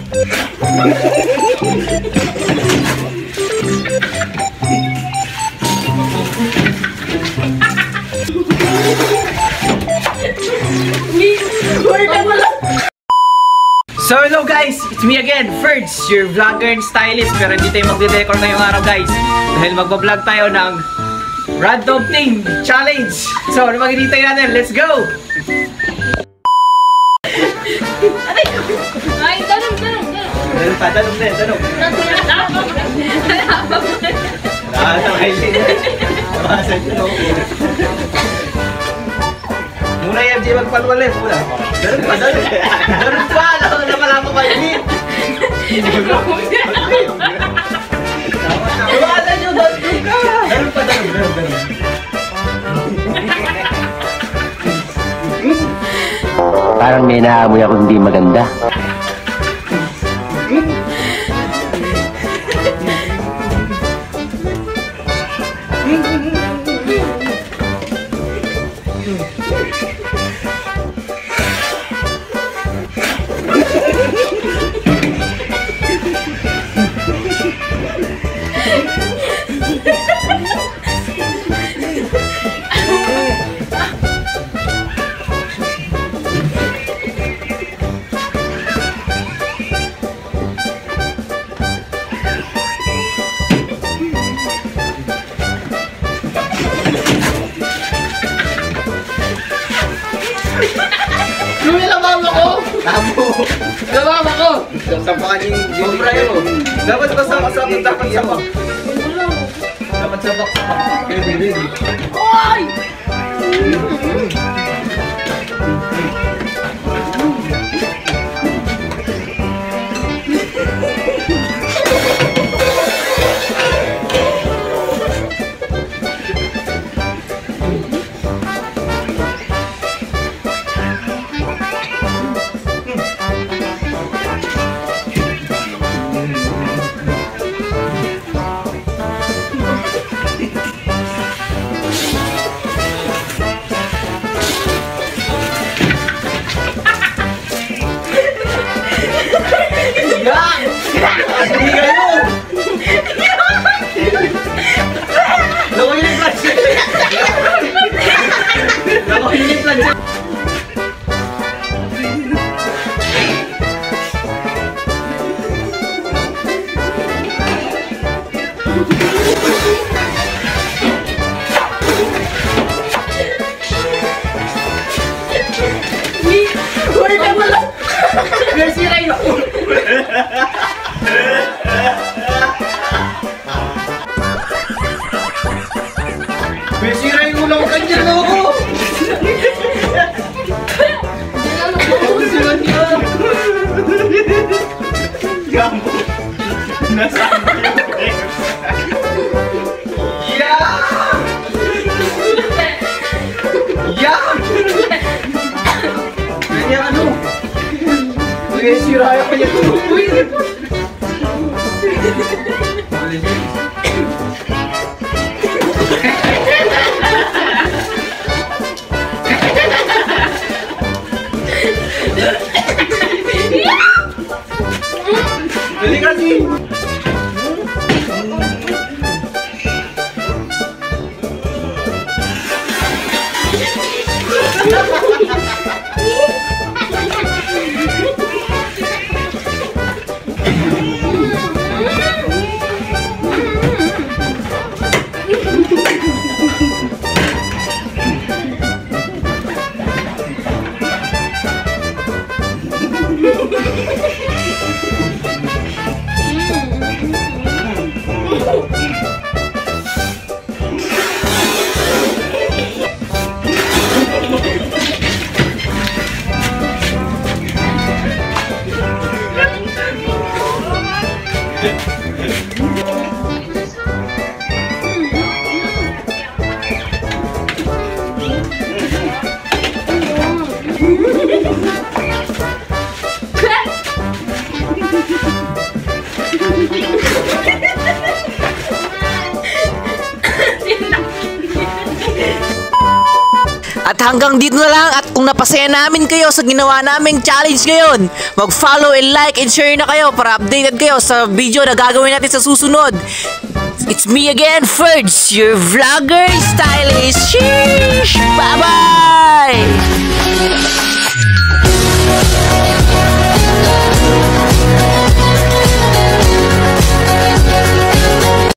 So hello guys, it's me again, Ferds, your vlogger and stylist. Pero hindi tayo magde-decor ngayong araw guys, dahil magbablog tayo ng Random Thing Challenge. So ano mag-hinintay natin? Let's go! Ay, tanong. Tanong din, tanong. Muna yung MJ magpalwalin, muna. Ganun pa. Alam na pala ko kayo ni. Iwasan nyo, doon ka. Ganun pa. Parang may naamoy ako hindi maganda. Gawama ko! Sampakan yung Brian mo. Dapat ba sabak? Dapat sabak. Dapat sabak. Ready. Oy! Hindi kayo! Lakoy yung plancha! Lakoy yung plancha! Uy, tama lang! Nasira yun! May sira yung ulang kanya, loko! Gambo! Nasaan mo yung pera? Kanya ano? May sira yung kanya tuloy! Beli kasih. hanggang dito na lang. At kung napasaya namin kayo sa ginawa naming challenge ngayon, mag-follow and like and share na kayo para updated kayo sa video na gagawin natin sa susunod. It's me again, Ferds, your vlogger stylist. Sheesh! Bye!